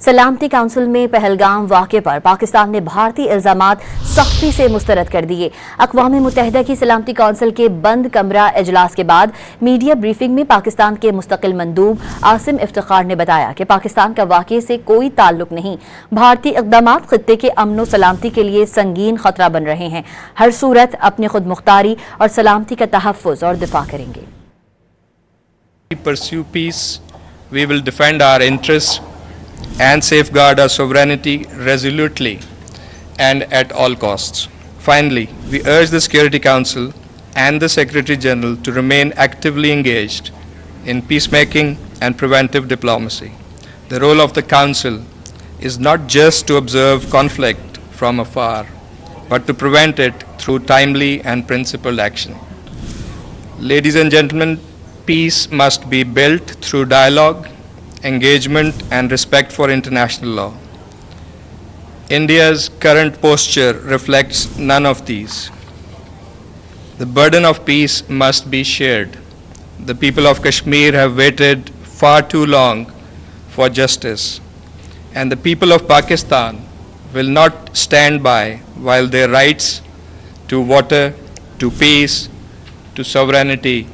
सलामती काउंसिल में पहलगाम वाक़े पर पाकिस्तान ने भारतीय इल्जामात सख्ती से मुस्तरद कर दिए। अक़वाम मुत्तहिदा की सलामती काउंसिल के बंद कमरा इजलास के बाद मीडिया ब्रीफिंग में पाकिस्तान के मुस्तकिल मंदूब आसिम इफ्तिखार ने बताया कि पाकिस्तान का वाक़े से कोई ताल्लुक नहीं। भारतीय इक़दामात खित्ते के अमन व सलामती के लिए संगीन खतरा बन रहे हैं। हर सूरत अपनी खुद मुख्तारी और सलामती का तहफ़्फ़ुज़ और दिफा करेंगे। Pursue peace, we will defend our interests and safeguard our sovereignty resolutely and at all costs. Finally, we urge the Security Council and the Secretary General to remain actively engaged in peacemaking and preventive diplomacy. The role of the Council is not just to observe conflict from afar, but to prevent it through timely and principled action. Ladies and gentlemen, peace must be built through dialogue, engagement, and respect for international law. India's current posture reflects none of these. The burden of peace must be shared. The people of Kashmir have waited far too long for justice, and the people of Pakistan will not stand by while their rights to water, to peace, to sovereignty